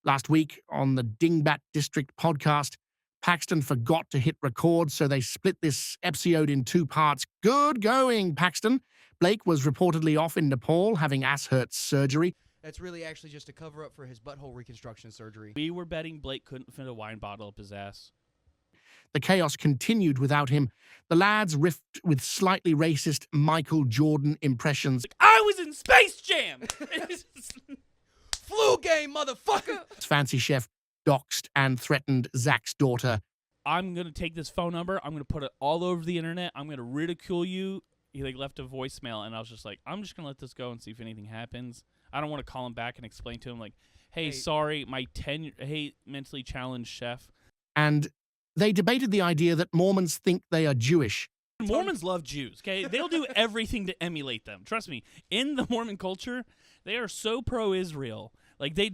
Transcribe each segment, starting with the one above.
Last week on the Dingbat District podcast, Paxton forgot to hit record, so they split this episode in 2 parts. Good going, Paxton. Blake was reportedly off in Nepal having ass-hurt surgery. That's really actually just a cover-up for his butthole reconstruction surgery. We were betting Blake couldn't fit a wine bottle up his ass. The chaos continued without him. The lads riffed with slightly racist Michael Jordan impressions. I was in Space Jam! Flu game, motherfucker! Fancy Chef doxed and threatened Zack's daughter. I'm going to take this phone number. I'm going to put it all over the internet. I'm going to ridicule you. He left a voicemail, and I was just like, I'm just going to let this go and see if anything happens. I don't want to call him back and explain to him, like, hey, sorry, my mentally challenged chef. And they debated the idea that Mormons think they are Jewish. Mormons love Jews, okay? They'll do everything to emulate them. Trust me. In the Mormon culture, they are so pro-Israel. Like, they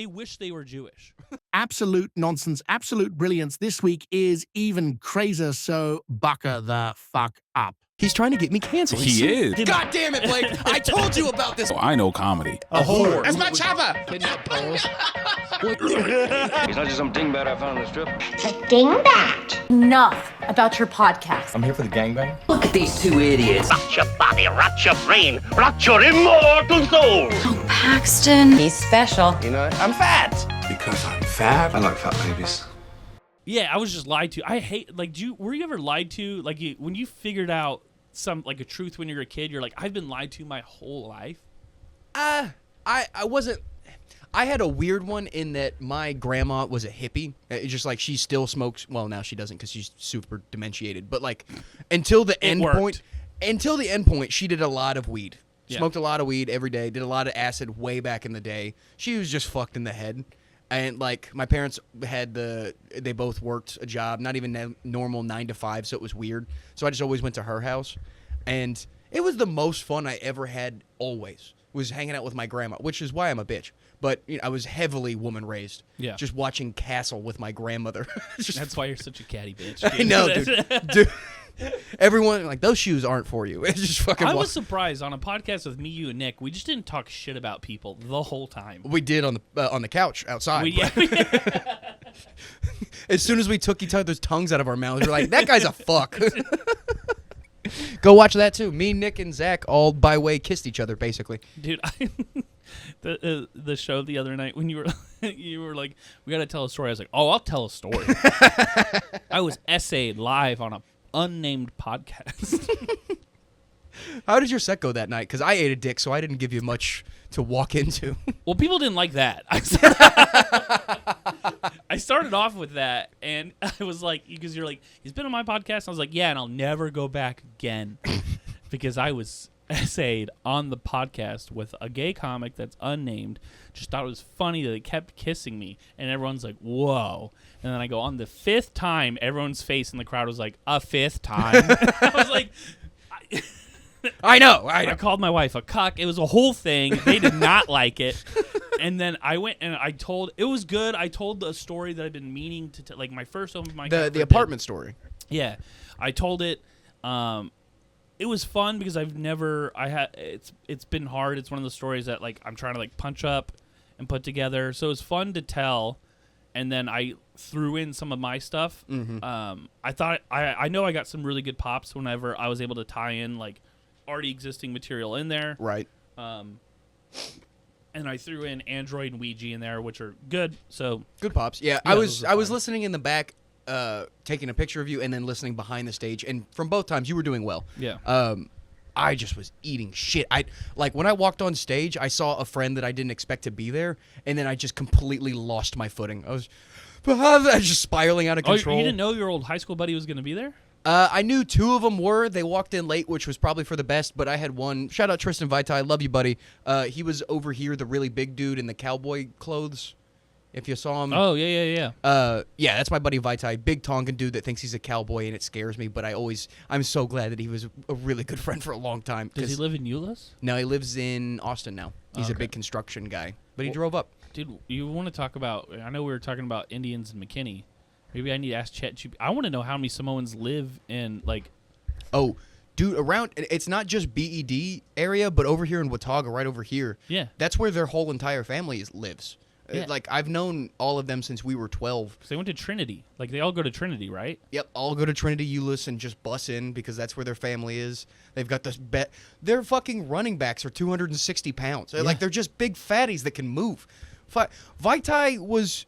wish they were Jewish. Absolute nonsense, absolute brilliance. This week is even crazier, so bucker the fuck up. He's trying to get me canceled. He is. God damn it, Blake! I told you about this. Oh, I know comedy. A whore. That's my chopper. He's not just some dingbat I found on the strip. The Dingbat. Enough about your podcast. I'm here for the gangbang. Look at these 2 idiots. Rock your body, rock your brain, rock your immortal soul. Oh, Paxton. He's special. You know, I'm fat. Because I'm fat? I like fat babies. Yeah, I was just lied to. I hate, were you ever lied to? Like, when you figured out a truth when you were a kid, you're like, I've been lied to my whole life? I wasn't. I had a weird one in that my grandma was a hippie. It's just like she still smokes. Well, now she doesn't because she's super dementiated. But like, until the end point, she did a lot of weed. Yeah. Smoked a lot of weed every day. Did a lot of acid way back in the day. She was just fucked in the head. And like my parents they both worked a job, not even normal 9 to 5, so it was weird. So I just always went to her house, and it was the most fun I ever had. Always was hanging out with my grandma, which is why I'm a bitch. But I was heavily woman raised. Yeah, just watching Castle with my grandmother. That's why you're such a catty bitch. I know, dude. Everyone like those shoes aren't for you. It's just fucking. I was surprised on a podcast with me, you, and Nick. We just didn't talk shit about people the whole time. We did on the couch outside. Yeah. As soon as we took each other's tongues out of our mouths, we're like, that guy's a fuck. Go watch that too. Me, Nick, and Zach all by way kissed each other basically. Dude, the show the other night when you were like, we got to tell a story. I was like, oh, I'll tell a story. I was essayed live on a unnamed podcast. How did your set go that night? Because I ate a dick, so I didn't give you much to walk into. Well, people didn't like that. I started off with that, and I was like, because you're like, he's been on my podcast. I was like, yeah, and I'll never go back again because I was essayed on the podcast with a gay comic that's unnamed. Just thought it was funny that they kept kissing me, and everyone's like, whoa. And then I go, on the 5th time, everyone's face in the crowd was like, a 5th time. I was like, I know. I called my wife a cuck. It was a whole thing. They did not like it. And then I went and I told, it was good. I told the story that I've been meaning to tell, like my first open mic. The apartment story. Yeah. I told it. It was fun because it's been hard. It's one of the stories that like I'm trying to like punch up and put together. So it was fun to tell. And then I threw in some of my stuff. Mm-hmm. I thought I know I got some really good pops whenever I was able to tie in like already existing material in there. Right. And I threw in Android and Ouija in there, which are good. So good pops. Yeah, I was listening in the back, taking a picture of you, and then listening behind the stage. And from both times, you were doing well. Yeah. I just was eating shit. When I walked on stage, I saw a friend that I didn't expect to be there, and then I just completely lost my footing. I was just spiraling out of control. You didn't know your old high school buddy was going to be there? I knew 2 of them were. They walked in late, which was probably for the best, but I had one. Shout out Tristan Vitae. Love you, buddy. He was over here, the really big dude in the cowboy clothes. If you saw him. Oh, yeah. Yeah, that's my buddy Vitae. Big Tongan dude that thinks he's a cowboy, and it scares me, but I'm so glad that he was a really good friend for a long time. Does he live in Euless? No, he lives in Austin now. He's a big construction guy, but he drove up. Dude, you want to talk about, I know we were talking about Indians in McKinney. Maybe I need to ask ChatGPT. I want to know how many Samoans live in, like... Oh, dude, around, it's not just BED area, but over here in Watauga, right over here. Yeah. That's where their whole entire family lives. Yeah. Like, I've known all of them since we were 12. So they went to Trinity. Like, they all go to Trinity, right? Yep, all go to Trinity Euless and just bus in because that's where their family is. They've got this bet. Their fucking running backs are 260 pounds. Like, they're just big fatties that can move. Vaitai was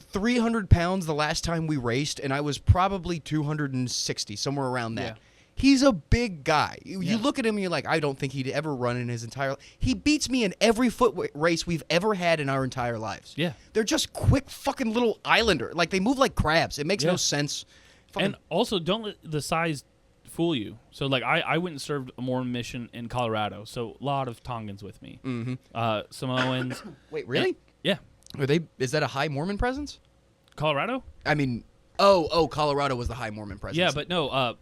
300 pounds the last time we raced, and I was probably 260, somewhere around that. Yeah. He's a big guy. You look at him and you're like, I don't think he'd ever run in his entire life. He beats me in every foot race we've ever had in our entire lives. Yeah. They're just quick fucking little islander. Like, they move like crabs. It makes no sense. And also, don't let the size fool you. So, like, I went and served a Mormon mission in Colorado, so a lot of Tongans with me. Mm-hmm. Samoans. Wait, really? Yeah. Is that a high Mormon presence? Colorado? I mean, Colorado was the high Mormon presence. Yeah, but no,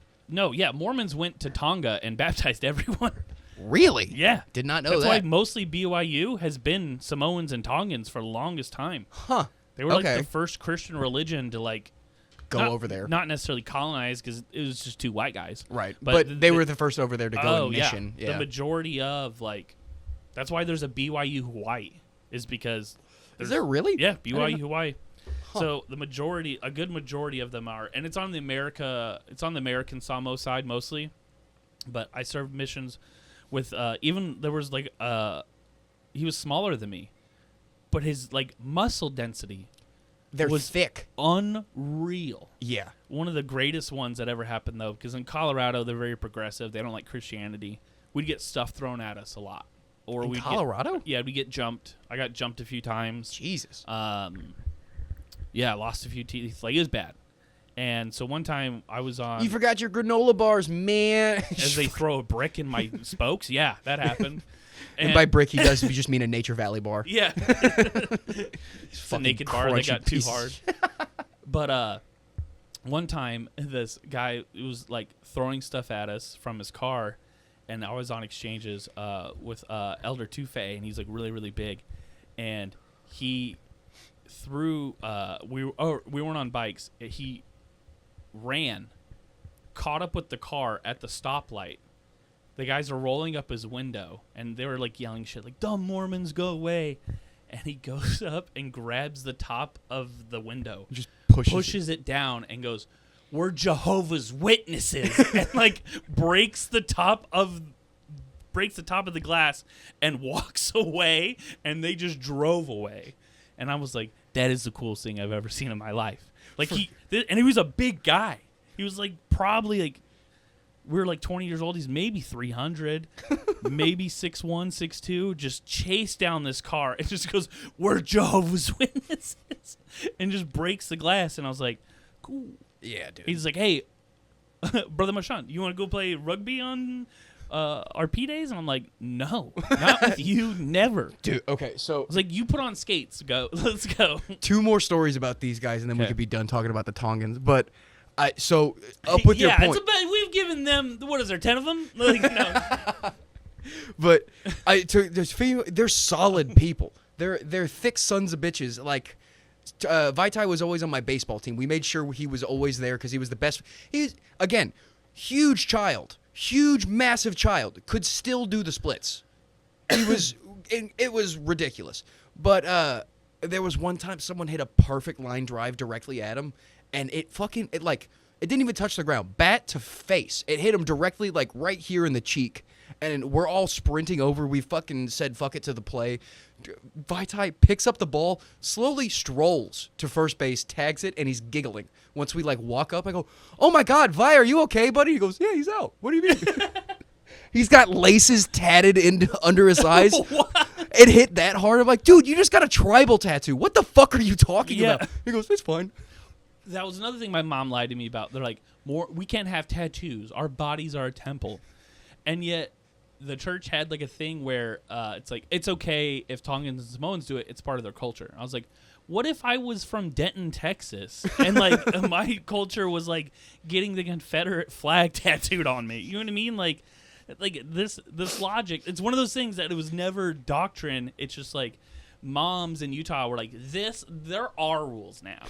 Mormons went to Tonga and baptized everyone. Really? Yeah. Did not know That's that. why mostly BYU has been Samoans and Tongans for the longest time. Huh. They were like the first Christian religion to like go over there. Not necessarily colonize because it was just two white guys. Right. But they were the first over there to go on mission. Yeah. The majority of like that's why there's a BYU Hawaii is because is there really? Yeah, BYU Hawaii. Huh. So a good majority of them are, and it's on the American Samoa side mostly, but I served missions with even there was like he was smaller than me, but his like muscle density was thick, unreal. Yeah, one of the greatest ones that ever happened though, because in Colorado they're very progressive. They don't like Christianity. We'd get stuff thrown at us a lot, or we Colorado. We get jumped. I got jumped a few times. Jesus. Yeah, I lost a few teeth. Like, it was bad. And so one time I was on... You forgot your granola bars, man. As they throw a brick in my spokes. Yeah, that happened. And by brick, he does just mean a Nature Valley bar. Yeah. It's a naked bar. They got too hard. But one time, this guy was, like, throwing stuff at us from his car. And I was on exchanges with Elder Tufei, and he's, like, really, really big. And he... we weren't on bikes. He ran, caught up with the car at the stoplight. The guys are rolling up his window, and they were like yelling shit like "Dumb Mormons, go away!" And he goes up and grabs the top of the window, just pushes it down, and goes, "We're Jehovah's Witnesses," and like breaks the top of the glass and walks away. And they just drove away. And I was like, that is the coolest thing I've ever seen in my life. Like he was a big guy. He was like probably like we were like 20 years old. He's maybe 300, maybe 6'1", 6'2". Just chased down this car and just goes, "We're Jehovah's Witnesses," and just breaks the glass. And I was like, cool. Yeah, dude. He's like, "Hey, Brother Marchand, you want to go play rugby on RP days?" And I'm like, "No, not with you, never." Dude, okay, so I was like, "You put on skates, go, let's go." 2 more stories about these guys, and then we could be done talking about the Tongans. But so up with your point. It's about, we've given them what is there, 10 of them? Like, no. But they're solid people. They're thick sons of bitches. Like Vaitai was always on my baseball team. We made sure he was always there because he was the best. He's again huge child. Huge, massive child, could still do the splits. He was, it was ridiculous. But there was one time someone hit a perfect line drive directly at him, and it didn't even touch the ground. Bat to face. It hit him directly, like, right here in the cheek. And we're all sprinting over. We fucking said fuck it to the play. Vaitai picks up the ball, slowly strolls to first base, tags it, and he's giggling. Once we, like, walk up, I go, "Oh, my God, Vi, are you okay, buddy?" He goes, "Yeah, he's out. What do you mean?" He's got laces tatted under his eyes. It hit that hard. I'm like, "Dude, you just got a tribal tattoo. What the fuck are you talking about?" He goes, "It's fine." That was another thing my mom lied to me about. They're like, we can't have tattoos. Our bodies are a temple. And yet the church had like a thing where it's like, it's okay if Tongans and Samoans do it. It's part of their culture. I was like, what if I was from Denton, Texas, and like my culture was like getting the Confederate flag tattooed on me? You know what I mean? Like this logic. It's one of those things that it was never doctrine. It's just like moms in Utah were like, there are rules now.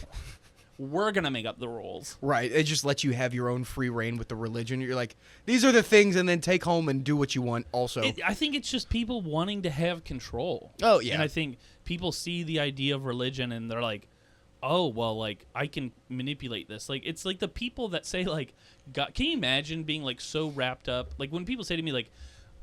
We're going to make up the rules. Right. It just lets you have your own free reign with the religion. You're like, these are the things, and then take home and do what you want also. I think it's just people wanting to have control. Oh, yeah. And I think people see the idea of religion and they're like, oh, well, like, I can manipulate this. Like, it's like the people that say, like, God, can you imagine being, like, so wrapped up? Like, when people say to me, like,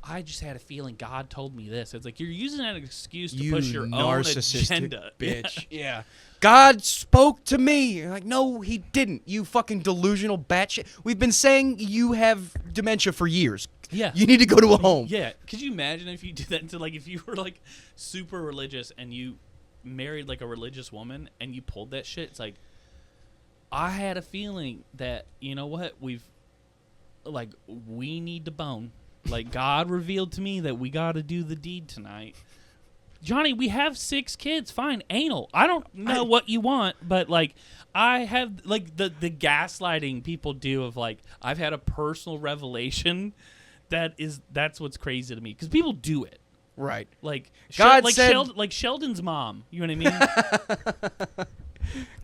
I just had a feeling God told me this. It's like, you're using that excuse to push your own agenda. Bitch. Yeah. God spoke to me. You're like, no, he didn't. You fucking delusional batshit. We've been saying you have dementia for years. Yeah. You need to go to a home. Yeah. Could you imagine if you did that to, like, if you were, like, super religious and you married, like, a religious woman and you pulled that shit? It's like, I had a feeling that, you know what, we need to bone. Like, God revealed to me that we got to do the deed tonight. Johnny, we have 6 kids. Fine, anal. I don't know what you want, but, like, I have, like, the gaslighting people do of, like, I've had a personal revelation. That's what's crazy to me, because people do it. Right. Like, God said, Sheldon's mom. You know what I mean?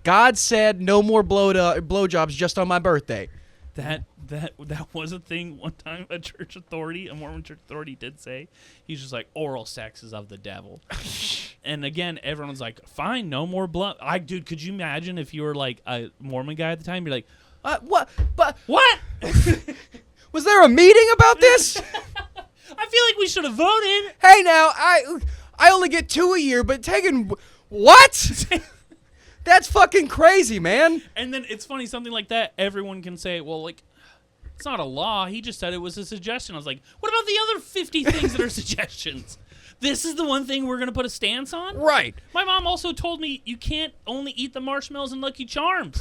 God said no more blowjobs just on my birthday. That was a thing one time. A Mormon church authority did say. He's just like, oral sex is of the devil. And again, everyone's like, fine, no more blood. Dude, could you imagine if you were like a Mormon guy at the time? You're like, what? But what? Was there a meeting about this? I feel like we should have voted. Hey, now I only get 2 a year, but taking what? That's fucking crazy, man. And then it's funny, something like that, everyone can say, well, like, it's not a law. He just said it was a suggestion. I was like, what about the other 50 things that are suggestions? This is the one thing we're going to put a stance on? Right. My mom also told me you can't only eat the marshmallows and Lucky Charms.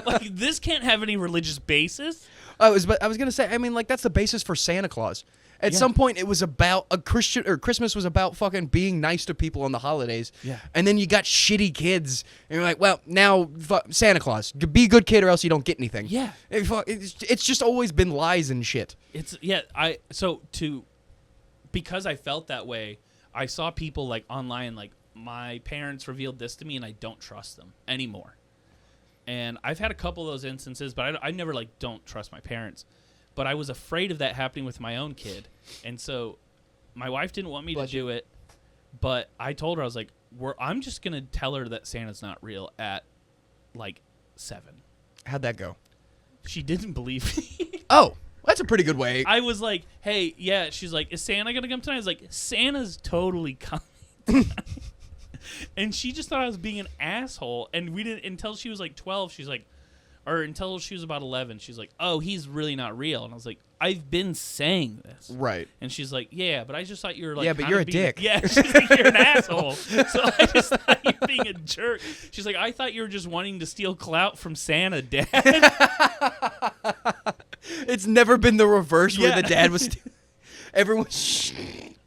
Like, this can't have any religious basis. I was going to say, I mean, like, that's the basis for Santa Claus. At some point, it was about Christmas was about fucking being nice to people on the holidays. Yeah. And then you got shitty kids, and you're like, well, now Santa Claus, be a good kid or else you don't get anything. Yeah. It's just always been lies and shit. Because I felt that way, I saw people like online, like, my parents revealed this to me and I don't trust them anymore. And I've had a couple of those instances, but I never like don't trust my parents. But I was afraid of that happening with my own kid. And so my wife didn't want me to do it, but I told her, I was like, I'm just going to tell her that Santa's not real at like 7. How'd that go? She didn't believe me. Oh, that's a pretty good way. I was like, hey, yeah. She's like, is Santa going to come tonight? I was like, Santa's totally coming tonight. And she just thought I was being an asshole. And we didn't, until she was like 12, she's like, or until she was about 11, she's like, oh, he's really not real. And I was like, I've been saying this. Right. And she's like, yeah, but I just thought you were like, yeah, but you're a dick. Yeah, she's like, you're an asshole. So I just thought you were being a jerk. She's like, I thought you were just wanting to steal clout from Santa, Dad. It's never been the reverse where the dad was. Everyone.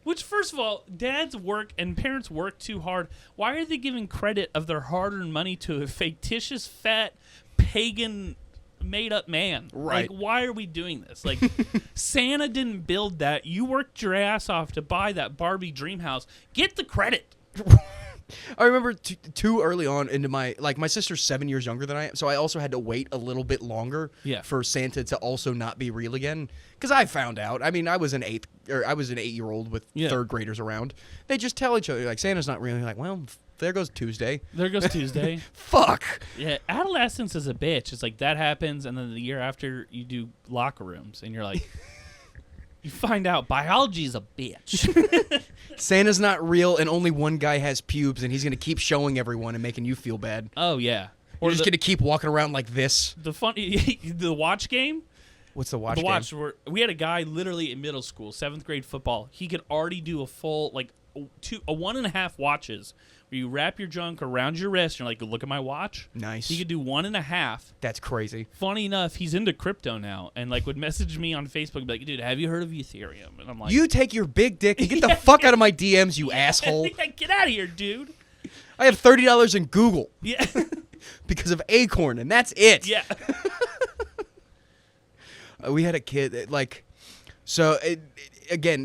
Which, first of all, dads work and parents work too hard. Why are they giving credit of their hard-earned money to a fictitious, fat, pagan, made-up man? Right. Like, why are we doing this? Like, Santa didn't build that. You worked your ass off to buy that Barbie dream house. Get the credit. I remember too early on into my sister's 7 years younger than I am, so I also had to wait a little bit longer for Santa to also not be real again. Because I found out. I mean, I was an 8-year-old with third graders around. They just tell each other like Santa's not real. You're like, well, there goes Tuesday. There goes Tuesday. Fuck. Yeah, adolescence is a bitch. It's like that happens, and then the year after you do locker rooms, and you're like. You find out biology's a bitch. Santa's not real, and only one guy has pubes, and he's going to keep showing everyone and making you feel bad. Oh, yeah. Or just going to keep walking around like this. The watch game? What's the watch game? The watch, we had a guy literally in middle school, 7th grade football. He could already do a full, like, 1.5 watches where you wrap your junk around your wrist and you're like, look at my watch. Nice. He could do 1.5. That's crazy. Funny enough, he's into crypto now and like would message me on Facebook and be like, dude, have you heard of Ethereum? And I'm like, you take your big dick and get the fuck out of my DMs, you asshole. Get out of here, dude. I have $30 in Google. Yeah. Because of Acorn, and that's it. Yeah. We had a kid, again,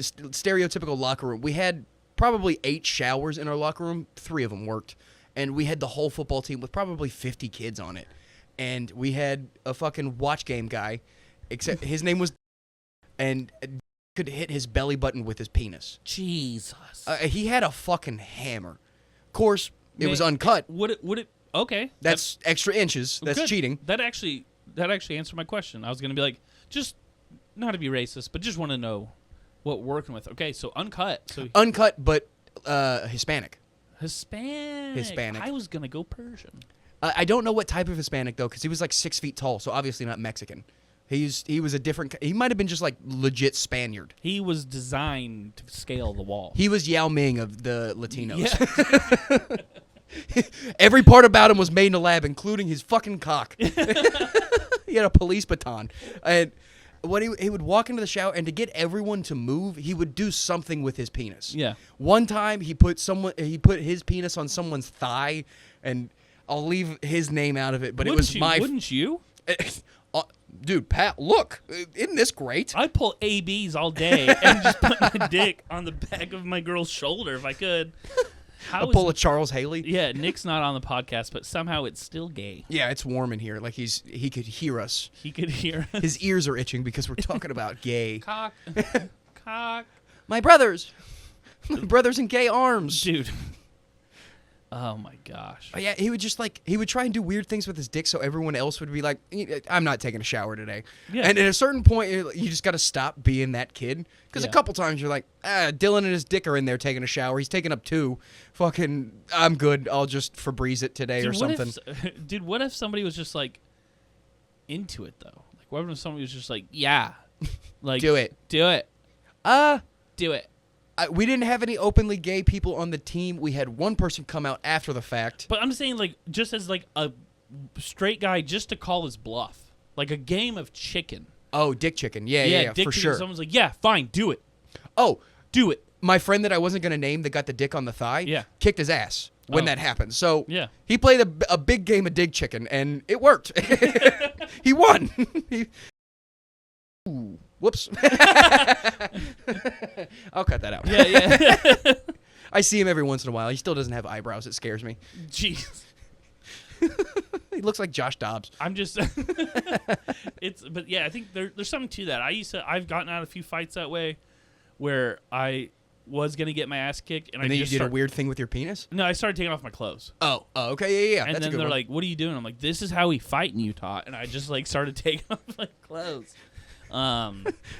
stereotypical locker room. We had probably 8 showers in our locker room. 3 of them worked. And we had the whole football team with probably 50 kids on it. And we had a fucking watch game guy, except his name was, and could hit his belly button with his penis. Jesus. He had a fucking hammer. course, it was uncut. Would it? Okay. That's extra inches. That's good. cheating. That actually answered my question. I was going to be like, just not to be racist, but just want to know what we're working with. Okay, so uncut. So Uncut, but Hispanic. Hispanic. I was going to go Persian. I don't know what type of Hispanic, though, because he was like 6 feet tall, so obviously not Mexican. He was a different... He might have been just like legit Spaniard. He was designed to scale the wall. He was Yao Ming of the Latinos. Yeah. Every part about him was made in a lab, including his fucking cock. He had a police baton. And when he would walk into the shower, and to get everyone to move, he would do something with his penis. Yeah. One time, he put his penis on someone's thigh, and I'll leave his name out of it, but Wouldn't you? Dude, Pat, look. Isn't this great? I'd pull ABs all day and just put my dick on the back of my girl's shoulder if I could. I'll pull a Charles Haley. Yeah, Nick's not on the podcast, but somehow it's still gay. Yeah, it's warm in here. Like he could hear us. He could hear us. His ears are itching because we're talking about gay. Cock. My brothers in gay arms. Dude. Oh my gosh. Yeah, he would try and do weird things with his dick so everyone else would be like, I'm not taking a shower today. Yeah. And at a certain point, you just got to stop being that kid. Because a couple times you're like, Dylan and his dick are in there taking a shower. He's taking up 2. Fucking, I'm good. I'll just Febreze it today or something. Dude, what if somebody was just like into it though? Like, what if somebody was just like, yeah. Like, Do it. Do it. Do it. We didn't have any openly gay people on the team. We had one person come out after the fact. But I'm saying, like, just as, like, a straight guy just to call his bluff. Like a game of chicken. Oh, dick chicken. Yeah, dick for chicken. sure. Someone's like, yeah, fine, do it. Oh. Do it. My friend that I wasn't going to name that got the dick on the thigh kicked his ass when that happened. So he played a big game of dig chicken, and it worked. He won. Ooh. Whoops. I'll cut that out. Yeah. I see him every once in a while. He still doesn't have eyebrows. It scares me. Jeez. He looks like Josh Dobbs. I'm just... But yeah, I think there's something to that. I've gotten out of a few fights that way where I was going to get my ass kicked. And then you did a weird thing with your penis? No, I started taking off my clothes. Oh, okay, yeah. And that's then they're like, what are you doing? I'm like, this is how we fight in Utah. And I just, like, started taking off my clothes.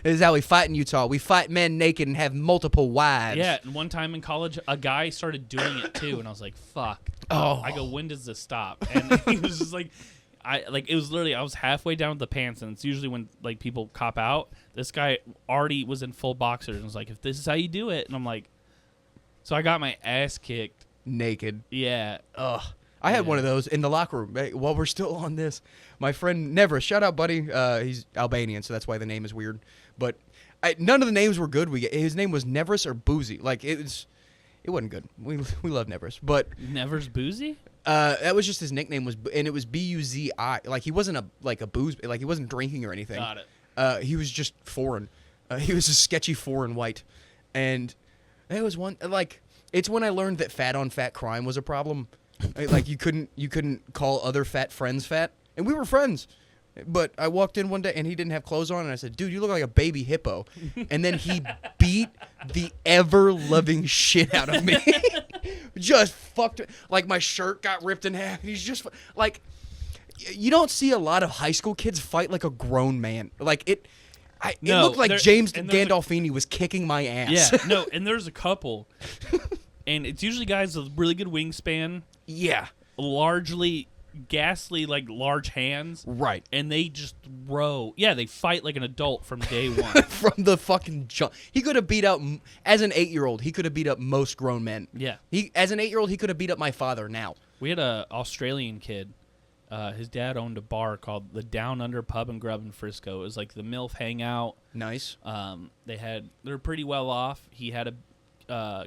This is how we fight in Utah. We fight men naked and have multiple wives. Yeah, and one time in college, a guy started doing it too, and I was like, "Fuck!" Oh, I go, "When does this stop?" And he was just like, it was literally, I was halfway down with the pants, and it's usually when like people cop out. This guy already was in full boxers and was like, "If this is how you do it," and I'm like, so I got my ass kicked naked. Yeah. Ugh. I had one of those in the locker room. Hey, while we're still on this, my friend Nevra, shout out, buddy. He's Albanian, so that's why the name is weird. But none of the names were good. His name was Nevris or Boozy. Like it wasn't good. We love Nevris, but Nevers Boozy. That was just his nickname and it was Buzi. Like he wasn't a booze. Like he wasn't drinking or anything. Got it. He was just foreign. He was a sketchy foreign white, and it was one like it's when I learned that fat on fat crime was a problem. Like you couldn't call other fat friends fat, and we were friends. But I walked in one day and he didn't have clothes on, and I said, "Dude, you look like a baby hippo." And then he beat the ever-loving shit out of me. Just fucked it. Like my shirt got ripped in half. He's just like, you don't see a lot of high school kids fight like a grown man. Like it looked like James Gandolfini was kicking my ass. Yeah, no, and there's a couple, and it's usually guys with really good wingspan. Yeah. Largely ghastly, like large hands. Right. And they just throw. Yeah, they fight like an adult from day one. From the fucking jump. He could have beat up, as an 8-year-old, he could have beat up most grown men. Yeah. As an 8-year-old, he could have beat up my father now. We had a Australian kid. His dad owned a bar called the Down Under Pub and Grub in Frisco. It was like the MILF hangout. Nice. They were pretty well off. He had a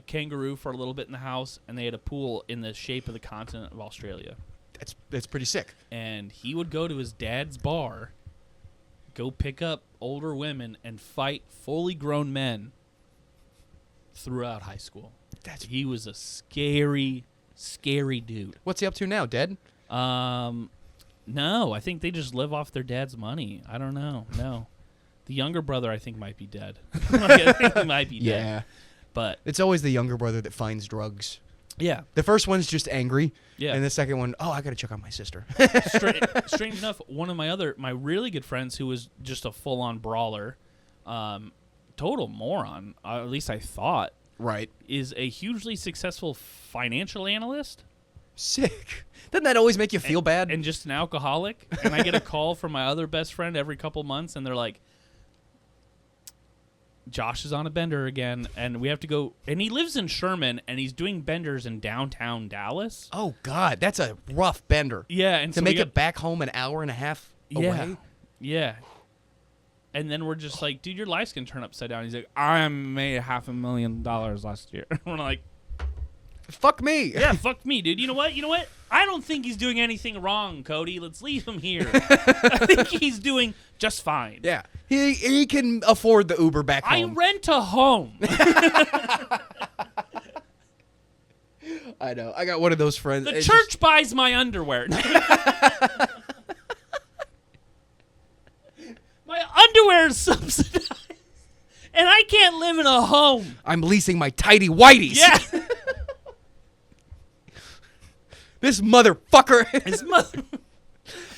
kangaroo for a little bit in the house, and they had a pool in the shape of the continent of Australia. That's pretty sick. And he would go to his dad's bar, go pick up older women, and fight fully grown men throughout high school. He was a scary, scary dude. What's he up to now, dead? No, I think they just live off their dad's money. I don't know. No. The younger brother, I think, might be dead. I think he might be dead. Yeah. But it's always the younger brother that finds drugs. Yeah. The first one's just angry. Yeah. And the second one, oh, I got to check on my sister. Strange enough, one of my really good friends who was just a full-on brawler, total moron, at least I thought, Right. is a hugely successful financial analyst. Sick. Doesn't that always make you feel bad? And just an alcoholic. And I get a call from my other best friend every couple months, and they're like, Josh is on a bender again, and we have to go. And he lives in Sherman, and he's doing benders in downtown Dallas. Oh, God. That's a rough bender. Yeah. And To make it back home an hour and a half away? Yeah. And then we're just like, dude, your life's going to turn upside down. He's like, I made $500,000 last year. We're like, Fuck me. yeah, fuck me, dude. You know what? I don't think he's doing anything wrong, Cody. Let's leave him here. I think he's doing just fine. Yeah. He can afford the Uber back I home. rent a home. I know. I got one of those friends. The It's church buys my underwear. My underwear is subsidized. And I can't live in a home. I'm leasing my tidy whities. Yeah. This motherfucker. His mother.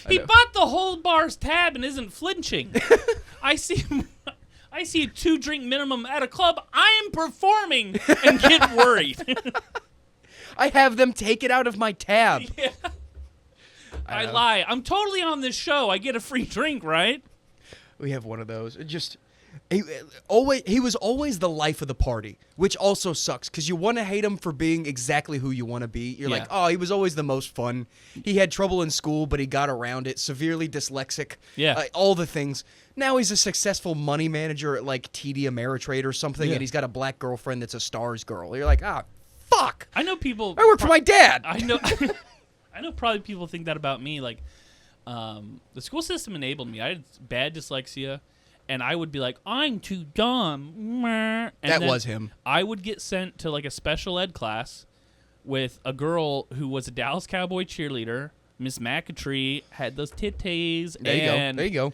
He bought the whole bar's tab and isn't flinching. I see a 2-drink minimum at a club. I am performing and get worried. I have them take it out of my tab. Yeah. I lie. I'm totally on this show. I get a free drink, right? We have one of those. He was always the life of the party, which also sucks because you want to hate him for being exactly who you want to be. You're like, oh, he was always the most fun. He had trouble in school, but he got around it. Severely dyslexic. Yeah. All the things. Now he's a successful money manager at like TD Ameritrade or something, Yeah. and he's got a black girlfriend that's a Stars girl. You're like, fuck. I know people. I work for my dad. I know. I know. Probably people think that about me. Like, the school system enabled me. I had bad dyslexia. And I would be like, I'm too dumb. And that then was him. I would get sent to like a special ed class with a girl who was a Dallas Cowboy cheerleader. Miss McAtree had those titties. There you go.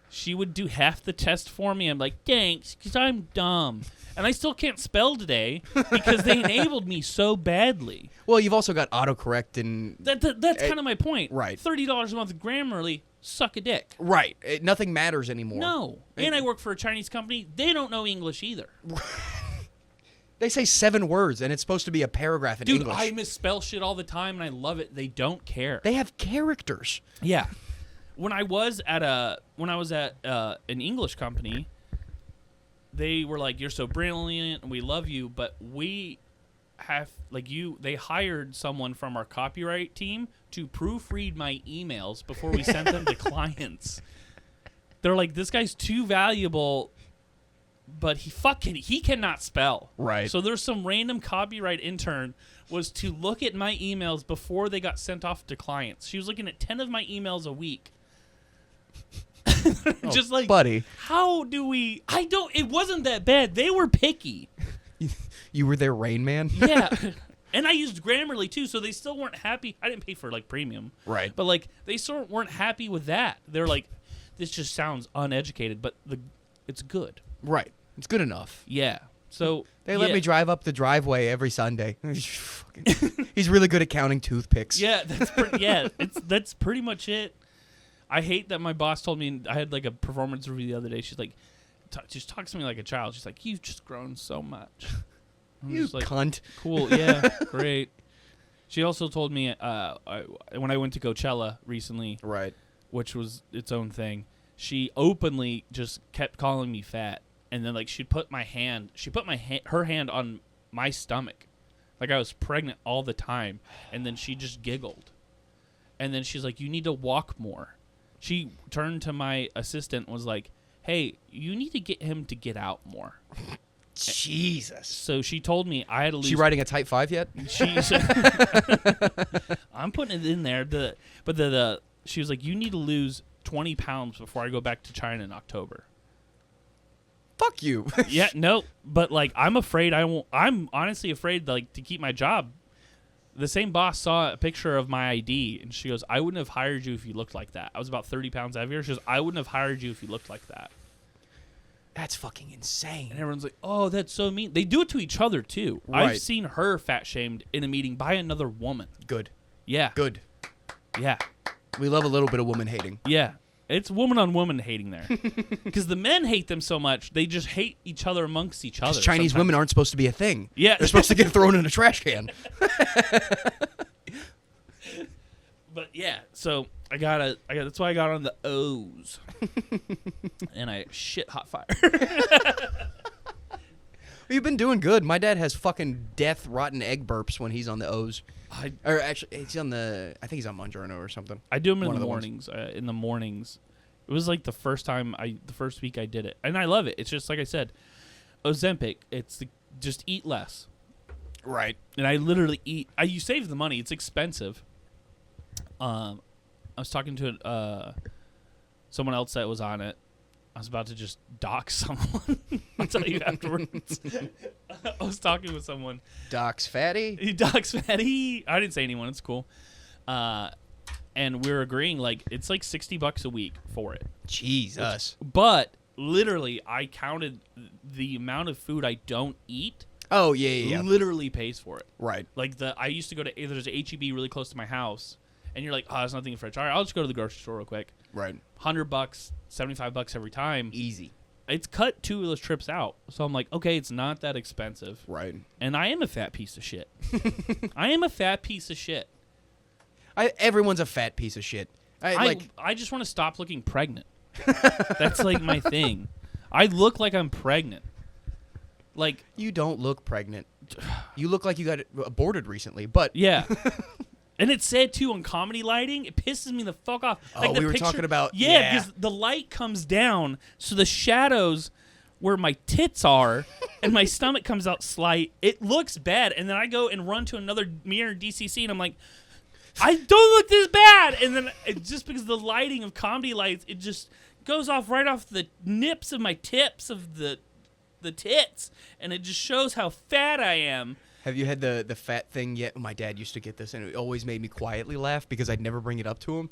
She would do half the test for me. I'm like, thanks, because I'm dumb. And I still can't spell today because they enabled me so badly. Well, you've also got autocorrect and... That's kind of my point. Right. $30 a month of Grammarly, suck a dick. Right. Nothing matters anymore. No. And I work for a Chinese company. They don't know English either. They say 7 words, and it's supposed to be a paragraph in Dude, English. I misspell shit all the time, and I love it. They don't care. They have characters. Yeah. When I was at an English company, they were like, "You're so brilliant, and we love you, but we have they hired someone from our copyright team to proofread my emails before we sent them to clients." They're like, "This guy's too valuable, but he cannot spell." Right. So there's some random copyright intern was to look at my emails before they got sent off to clients. She was looking at 10 of my emails a week. Just like, buddy. How do we... It wasn't that bad. They were picky. You were their Rain Man? Yeah. And I used Grammarly, too, so they still weren't happy. I didn't pay for, premium. Right. But, they still weren't happy with that. They're like, this just sounds uneducated, but it's good. Right. It's good enough. Yeah. So... They let me drive up the driveway every Sunday. He's really good at counting toothpicks. Yeah, that's pretty much it. I hate that my boss told me, I had a performance review the other day. She's like, just talks to me like a child. She's like, you've just grown so much. I'm You just like, cunt. cool, yeah, great. She also told me when I went to Coachella recently, Right. which was its own thing, she openly just kept calling me fat. And then she'd put her hand on my stomach, like I was pregnant all the time. And then she just giggled. And then she's like, you need to walk more. She turned to my assistant and was like, hey, you need to get him to get out more. Jesus. So she told me I had to lose. She riding a Type 5 yet? I'm putting it in there. She was like, you need to lose 20 pounds before I go back to China in October. Fuck you. Yeah, no, but I'm afraid I won't. I'm honestly afraid to keep my job. The same boss saw a picture of my ID, and she goes, I wouldn't have hired you if you looked like that. I was about 30 pounds heavier. She goes, I wouldn't have hired you if you looked like that. That's fucking insane. And everyone's like, oh, that's so mean. They do it to each other, too. Right. I've seen her fat-shamed in a meeting by another woman. Good. Yeah. Good. Yeah. We love a little bit of woman hating. Yeah. It's woman on woman hating there. Because the men hate them so much, they just hate each other amongst each other. Chinese sometimes. women aren't supposed to be a thing. Yeah. They're supposed to get thrown in a trash can. But yeah, so that's why I got on the O's. And I shit hot fire. You've been doing good. My dad has fucking death rotten egg burps when he's on the O's. Or actually, he's on I think he's on Mongiorno or something. I do them in One the of the mornings. In the mornings, it was like the first week I did it, and I love it. It's just like I said, Ozempic. It's just eat less. Right. And I literally eat. You save the money. It's expensive. I was talking to someone else that was on it. I was about to just dox someone. I'll tell you afterwards. I was talking with someone. Doc's fatty? He dox fatty. I didn't say anyone. It's cool. And we were agreeing, like, it's like $60 a week for it. Jesus. But literally, I counted the amount of food I don't eat. Oh, yeah. Literally pays for it. Right. Like, I used to go to, there's an HEB really close to my house. And you're like, oh, there's nothing in the fridge. All right, I'll just go to the grocery store real quick. Right. $100, $75 every time. Easy. It's cut 2 of those trips out. So I'm like, okay, it's not that expensive. Right. And I am a fat piece of shit. I am a fat piece of shit. Everyone's a fat piece of shit. I just want to stop looking pregnant. That's like my thing. I look like I'm pregnant. Like, you don't look pregnant. You look like you got aborted recently, but yeah. And it's said, too, on comedy lighting, it pisses me the fuck off. Oh, like we were talking about... Yeah, because the light comes down, so the shadows where my tits are and my stomach comes out slight, it looks bad. And then I go and run to another mirror DCC, and I'm like, I don't look this bad. And then just because the lighting of comedy lights, it just goes off right off the nips of my tips of the tits, and it just shows how fat I am. Have you had the fat thing yet? My dad used to get this, and it always made me quietly laugh because I'd never bring it up to him.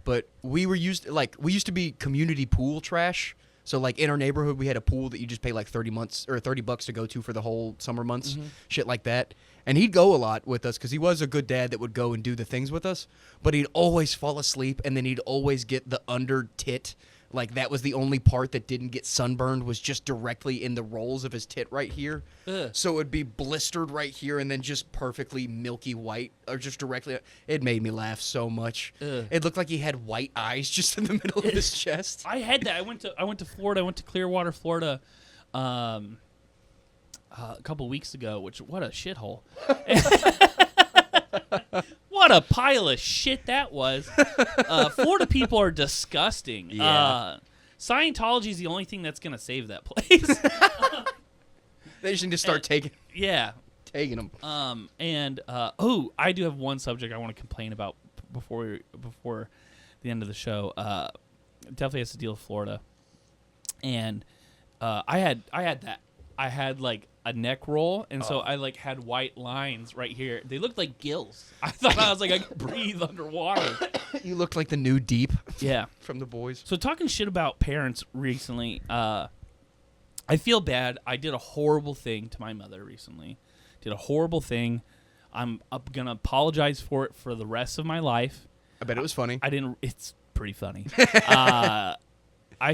But we used to be community pool trash. So like in our neighborhood, we had a pool that you just pay like $30 to go to for the whole summer months, shit like that. And he'd go a lot with us because he was a good dad that would go and do the things with us. But he'd always fall asleep, and then he'd always get the under tit. Like, that was the only part that didn't get sunburned, was just directly in the rolls of his tit right here. Ugh. So it would be blistered right here and then just perfectly milky white, or just directly. It made me laugh so much. Ugh. It looked like he had white eyes just in the middle of his chest. I had that. I went to Florida. I went to Clearwater, Florida, a couple weeks ago. What a shithole! What a pile of shit that was. Florida people are disgusting. Yeah. Scientology is the only thing that's gonna save that place. They just need to start taking them. I do have one subject I want to complain about before the end of the show. Definitely has to deal with Florida, and I had that. I had like a neck roll, and so I like had white lines right here. They looked like gills. I thought I was like I could breathe underwater. You looked like the new Deep. Yeah, from The Boys. So talking shit about parents recently, I feel bad. I did a horrible thing to my mother recently. Did a horrible thing. I'm gonna apologize for it for the rest of my life. I bet it was funny. It's pretty funny. I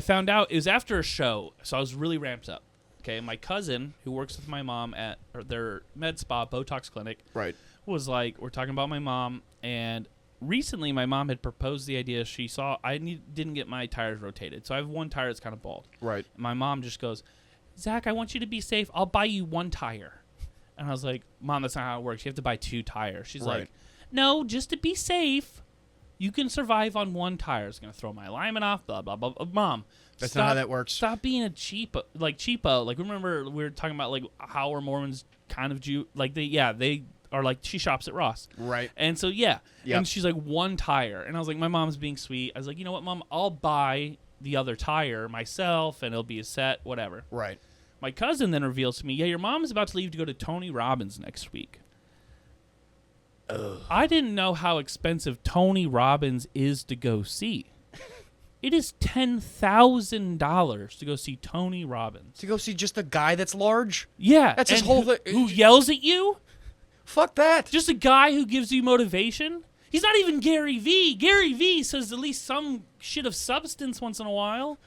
found out it was after a show, so I was really ramped up. Okay, my cousin, who works with my mom at their med spa, Botox clinic, right, was like, we're talking about my mom, and recently my mom had proposed the idea. She saw didn't get my tires rotated, so I have one tire that's kind of bald. Right. And my mom just goes, Zach, I want you to be safe. I'll buy you one tire. And I was like, Mom, that's not how it works. You have to buy 2 tires. She's like, no, just to be safe. You can survive on one tire. It's going to throw my alignment off, blah, blah, blah. Mom, that's not how that works. Stop being a cheapo. Like, remember we were talking about, like, how are Mormons kind of Jew? Like, they are like, she shops at Ross. Right. And so, yeah. Yep. And she's like, one tire. And I was like, my mom's being sweet. I was like, you know what, Mom? I'll buy the other tire myself, and it'll be a set, whatever. Right. My cousin then reveals to me, yeah, your mom is about to leave to go to Tony Robbins next week. Ugh. I didn't know how expensive Tony Robbins is to go see. It is $10,000 to go see Tony Robbins. To go see just a guy that's large? Yeah. That's his and whole who yells at you? Fuck that. Just a guy who gives you motivation? He's not even Gary Vee. Gary Vee says at least some shit of substance once in a while.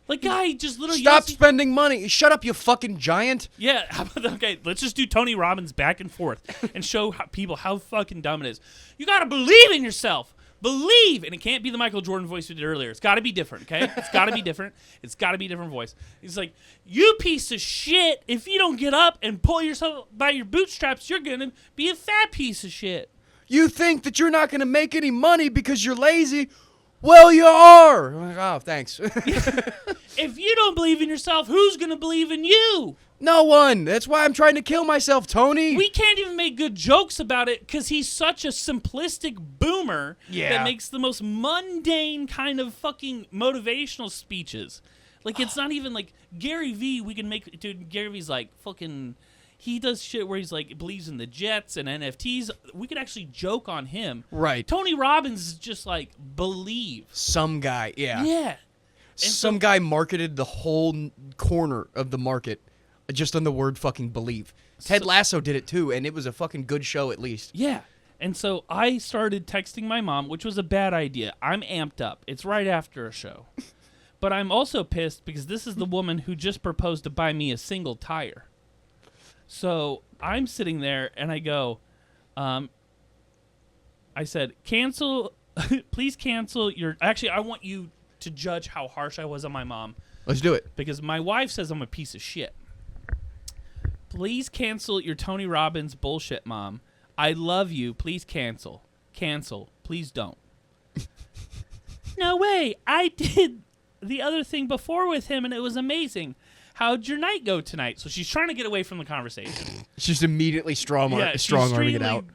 Like, guy just literally Stop yells spending money. Shut up, you fucking giant. Yeah, okay, let's just do Tony Robbins back and forth and show people how fucking dumb it is. You gotta believe in yourself. Believe! And it can't be the Michael Jordan voice we did earlier. It's gotta be different, okay? It's gotta be different. It's gotta be a different voice. He's like, you piece of shit, if you don't get up and pull yourself by your bootstraps, you're gonna be a fat piece of shit. You think that you're not gonna make any money because you're lazy? Well, you are. I'm like, oh, thanks. If you don't believe in yourself, who's gonna believe in you? No one. That's why I'm trying to kill myself, Tony. We can't even make good jokes about it because he's such a simplistic boomer that makes the most mundane kind of fucking motivational speeches. Like, it's not even like Gary Vee. We can make, dude, Gary Vee's like fucking, he does shit where he's like believes in the Jets and NFTs. We could actually joke on him. Right. Tony Robbins is just like, believe. Some guy, yeah. Yeah. Some guy marketed the whole corner of the market just on the word fucking believe. Ted Lasso did it too, and it was a fucking good show at least. Yeah. And so I started texting my mom, which was a bad idea. I'm amped up. It's right after a show. But I'm also pissed because this is the woman who just proposed to buy me a single tire. So I'm sitting there and I go, I said, cancel, please cancel your, actually, I want you to judge how harsh I was on my mom. Let's do it. Because my wife says I'm a piece of shit. Please cancel your Tony Robbins bullshit, Mom. I love you. Please cancel. Cancel. Please don't. No way. I did the other thing before with him, and it was amazing. How'd your night go tonight? So she's trying to get away from the conversation. She's immediately strong-arming it out.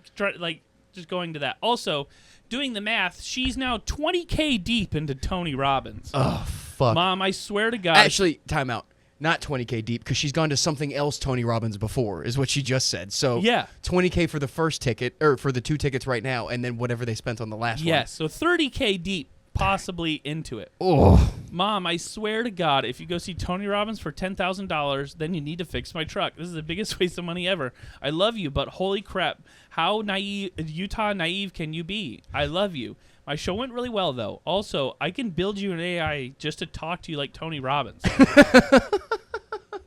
Just going to that. Also, doing the math, she's now 20K deep into Tony Robbins. Oh, fuck. Mom, I swear to God. Actually, time out. Not 20K deep, because she's gone to something else Tony Robbins before, is what she just said. So yeah. 20K for the first ticket, or for the 2 tickets right now, and then whatever they spent on the last one. Yes, so 30K deep, possibly into it. Oh. Mom, I swear to God, if you go see Tony Robbins for $10,000, then you need to fix my truck. This is the biggest waste of money ever. I love you, but holy crap, how Utah naive can you be? I love you. My show went really well, though. Also, I can build you an AI just to talk to you like Tony Robbins.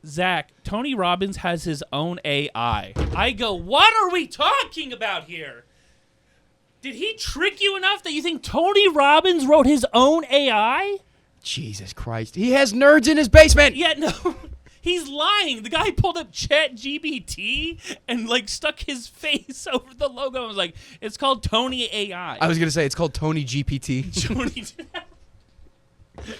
Zach, Tony Robbins has his own AI. I go, what are we talking about here? Did he trick you enough that you think Tony Robbins wrote his own AI? Jesus Christ. He has nerds in his basement. Yeah, no. He's lying. The guy pulled up ChatGPT and like stuck his face over the logo and was like, it's called Tony AI. I was going to say, it's called Tony GPT.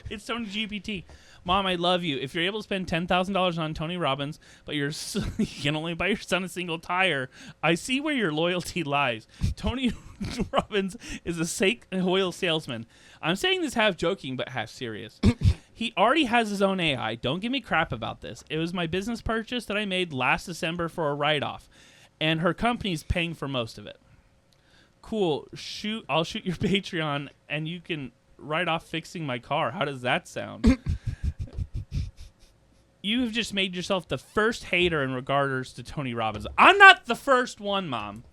It's Tony GPT. Mom, I love you. If you're able to spend $10,000 on Tony Robbins, but you can only buy your son a single tire, I see where your loyalty lies. Tony Robbins is a fake oil salesman. I'm saying this half joking, but half serious. He already has his own AI. Don't give me crap about this. It was my business purchase that I made last December for a write-off, and her company's paying for most of it. Cool. I'll shoot your Patreon, and you can write off fixing my car. How does that sound? You have just made yourself the first hater in regards to Tony Robbins. I'm not the first one, Mom.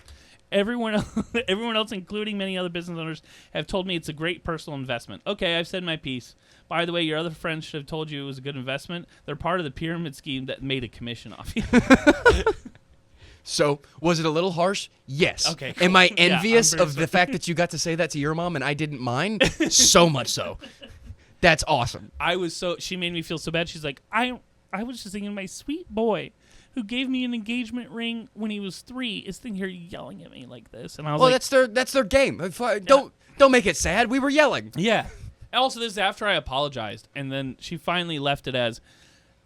Everyone else, including many other business owners, have told me it's a great personal investment. Okay, I've said my piece. By the way, your other friends should have told you it was a good investment. They're part of the pyramid scheme that made a commission off you. So, was it a little harsh? Yes. Okay, cool. Am I Yeah, envious I'm very of the fact that you got to say that to your mom and I didn't mind? So much so. That's awesome. She made me feel so bad. She's like, I was just thinking my sweet boy who gave me an engagement ring when he was 3 is sitting here yelling at me like this. And I was like, that's their game. Don't make it sad. We were yelling. Yeah. Also, this is after I apologized, and then she finally left it as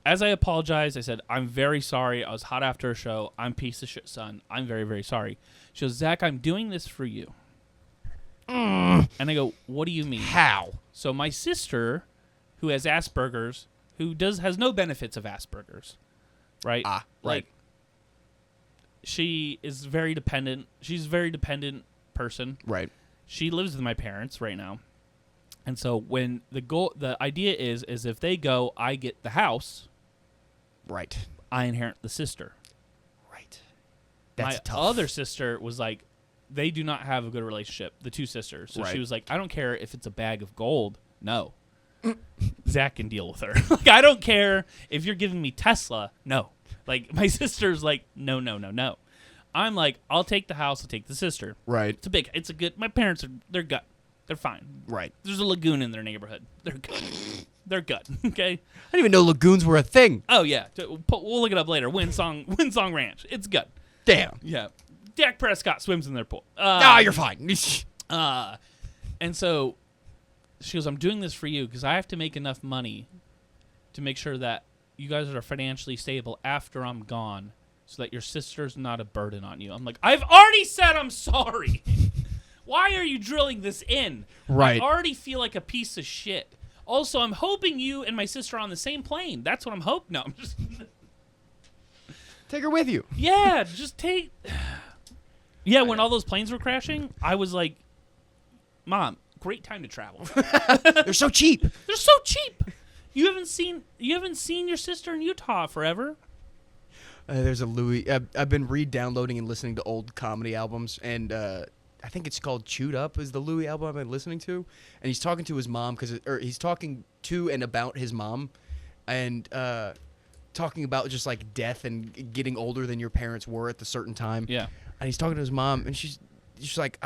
I apologized, I said, I'm very sorry. I was hot after a show. I'm piece of shit, son. I'm very, very sorry. She goes, Zach, I'm doing this for you. And I go, what do you mean? How? So my sister, who has Asperger's, who has no benefits of Asperger's, right? Right. Like, she is very dependent. She's a very dependent person. Right. She lives with my parents right now. And so when the idea is if they go, I get the house. Right. I inherit the sister. Right. That's My tough. other sister was like, they do not have a good relationship, the two sisters. So Right. she was like, I don't care if it's a bag of gold. No. Zach can deal with her. Like, I don't care if you're giving me Tesla. No. Like, my sister's like, no. I'm like, I'll take the house, I'll take the sister. Right. It's a good, my parents they're good. They're fine. Right. There's a lagoon in their neighborhood. They're good. They're good. Okay. I didn't even know lagoons were a thing. Oh yeah. We'll look it up later. Windsong Ranch. It's good. Damn. Yeah. Dak Prescott swims in their pool. You're fine. And so she goes, I'm doing this for you because I have to make enough money to make sure that you guys are financially stable after I'm gone so that your sister's not a burden on you. I'm like, I've already said I'm sorry. Why are you drilling this in? Right. I already feel like a piece of shit. Also, I'm hoping you and my sister are on the same plane. That's what I'm hoping. No, I'm just... Take her with you. Yeah, just take... Yeah, when all those planes were crashing, I was like, Mom, great time to travel. They're so cheap. They're so cheap. You haven't seen your sister in Utah forever. There's a Louis. I've been re-downloading and listening to old comedy albums, and I think it's called "Chewed Up" is the Louis album I've been listening to, and he's talking to his mom or he's talking to and about his mom, and talking about just like death and getting older than your parents were at the certain time. Yeah. And he's talking to his mom, and she's like,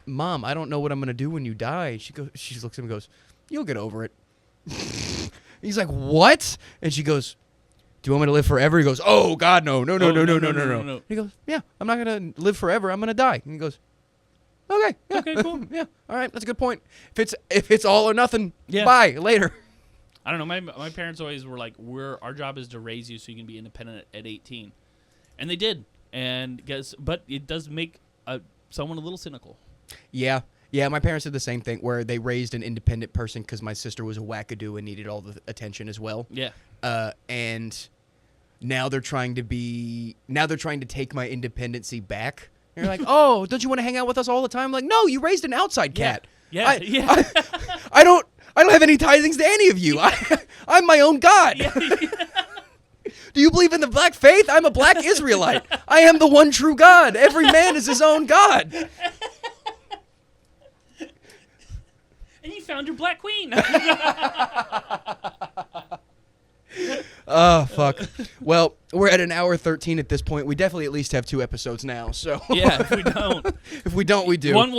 Mom, I don't know what I'm gonna do when you die. She looks at him and goes, "You'll get over it." He's like, "What?" And she goes, "Do you want me to live forever?" He goes, "Oh God, no. No. He goes, "Yeah, I'm not gonna live forever. I'm gonna die." And he goes, "Okay, yeah, Okay, cool. yeah, all right, that's a good point. If it's all or nothing, Yeah. bye later." I don't know. My parents always were like, our job is to raise you so you can be independent at 18, and they did. And but it does make someone a little cynical. Yeah. My parents did the same thing where they raised an independent person because my sister was a wackadoo and needed all the attention as well. Yeah. And now they're trying to take my independency back. And you're like, "Oh, don't you want to hang out with us all the time?" I'm like, "No, you raised an outside cat. Yeah. I don't have any tithings to any of you. I'm my own God." Do you believe in the black faith? I'm a black Israelite. I am the one true God. Every man is his own God. And you found your black queen. Oh, fuck. Well, we're at an hour 13 at this point. We definitely at least have 2 episodes now. So Yeah, if we don't. If we don't, we do. One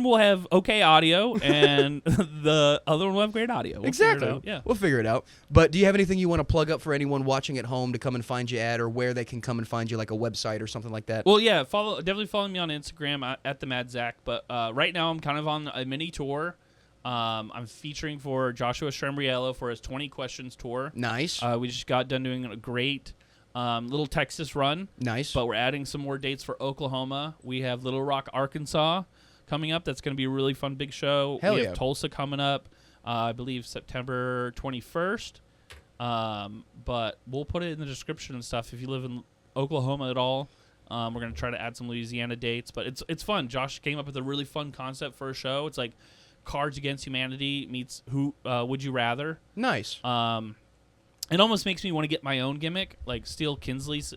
will have okay audio, and the other one will have great audio. We'll figure it Exactly. out. Yeah. We'll figure it out. But do you have anything you want to plug up for anyone watching at home to come and find you at, or where they can come and find you, like a website or something like that? Well, yeah, definitely follow me on Instagram at the Mad Zack. But right now I'm kind of on a mini tour. I'm featuring for Joshua Shambriello for his 20 Questions tour. Nice. We just got done doing a great little Texas run. Nice. But we're adding some more dates for Oklahoma. We have Little Rock, Arkansas coming up. That's going to be a really fun big show. Hell we yeah. have Tulsa coming up, I believe September 21st. But we'll put it in the description and stuff if you live in Oklahoma at all. We're going to try to add some Louisiana dates. But it's fun. Josh came up with a really fun concept for a show. It's like Cards Against Humanity meets Who Would You Rather. Nice. It almost makes me want to get my own gimmick, like steal Kinsey's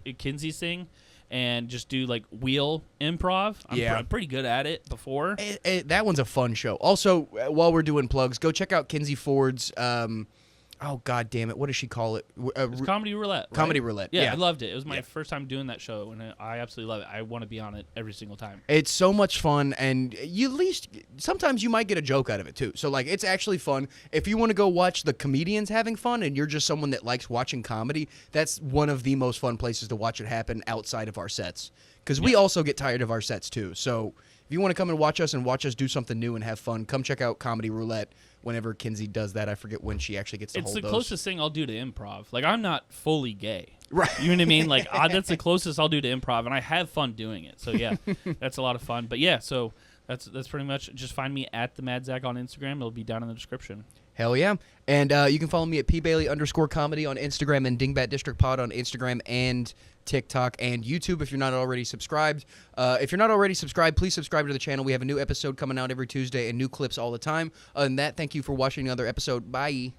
thing, and just do like wheel improv. I'm pretty good at it before. That one's a fun show. Also, while we're doing plugs, go check out Kinsey Ford's. Oh God damn it! What does she call it? It's Comedy Roulette. Right? Comedy Roulette. Yeah, I loved it. It was my first time doing that show, and I absolutely love it. I want to be on it every single time. It's so much fun, and sometimes you might get a joke out of it too. So like, it's actually fun. If you want to go watch the comedians having fun, and you're just someone that likes watching comedy, that's one of the most fun places to watch it happen outside of our sets. Because we also get tired of our sets too. So if you want to come and watch us do something new and have fun, come check out Comedy Roulette. Whenever Kinsey does that, I forget when she actually gets to hold those. It's the closest thing I'll do to improv. Like, I'm not fully gay. Right. You know what I mean? Like, that's the closest I'll do to improv, and I have fun doing it. So, yeah, that's a lot of fun. But, yeah, so that's pretty much, just find me at the Mad Zack on Instagram. It'll be down in the description. Hell yeah. And you can follow me at pbailey_comedy on Instagram and Dingbat District Pod on Instagram and TikTok and YouTube if you're not already subscribed. If you're not already subscribed, please subscribe to the channel. We have a new episode coming out every Tuesday and new clips all the time. Other than that, thank you for watching another episode. Bye.